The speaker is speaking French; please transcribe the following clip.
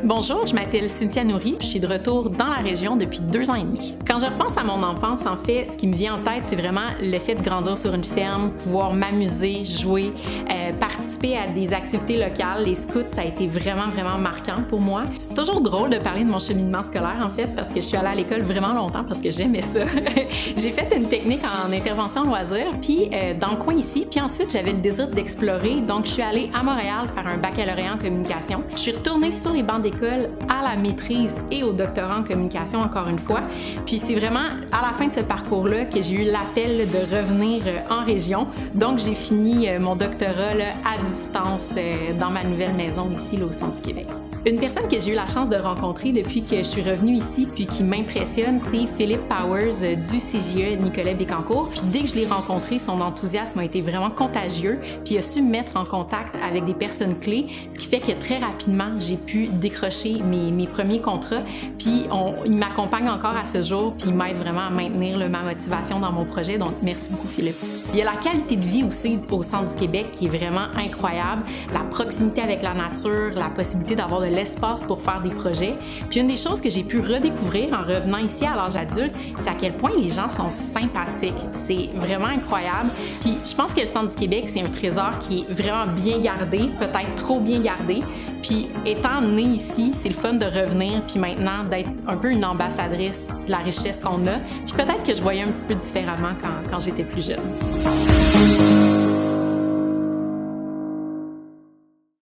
Bonjour, je m'appelle Cynthia Nourry, je suis de retour dans la région depuis 2 ans et demi. Quand je repense à mon enfance, en fait, ce qui me vient en tête, c'est vraiment le fait de grandir sur une ferme, pouvoir m'amuser, jouer, participer à des activités locales. Les scouts, ça a été vraiment marquant pour moi. C'est toujours drôle de parler de mon cheminement scolaire, en fait, parce que je suis allée à l'école vraiment longtemps parce que j'aimais ça. J'ai fait une technique en intervention loisir, puis dans le coin ici, puis ensuite, j'avais le désir d'explorer, donc je suis allée à Montréal faire un baccalauréat en communication. Je suis retournée sur les bancs d'école à la maîtrise et au doctorat en communication encore une fois. Puis c'est vraiment à la fin de ce parcours-là que j'ai eu l'appel de revenir en région. Donc j'ai fini mon doctorat là, à distance dans ma nouvelle maison ici là, au centre du Québec. Une personne que j'ai eu la chance de rencontrer depuis que je suis revenue ici puis qui m'impressionne, c'est Philippe Powers du CJE Nicolet Bécancour. Puis dès que je l'ai rencontré, son enthousiasme a été vraiment contagieux. Puis il a su me mettre en contact avec des personnes clés, ce qui fait que très rapidement, j'ai pu décrocher mes premiers contrats. Puis il m'accompagne encore à ce jour, puis il m'aide vraiment à maintenir ma motivation dans mon projet. Donc merci beaucoup Philippe. Il y a la qualité de vie aussi au centre du Québec qui est vraiment incroyable. La proximité avec la nature, la possibilité d'avoir de l'espace pour faire des projets. Puis une des choses que j'ai pu redécouvrir en revenant ici à l'âge adulte, c'est à quel point les gens sont sympathiques. C'est vraiment incroyable. Puis je pense que le centre du Québec, c'est un trésor qui est vraiment bien gardé, peut-être trop bien gardé. Puis étant née ici, c'est le fun de revenir, puis maintenant d'être un peu une ambassadrice de la richesse qu'on a. Puis peut-être que je voyais un petit peu différemment quand j'étais plus jeune.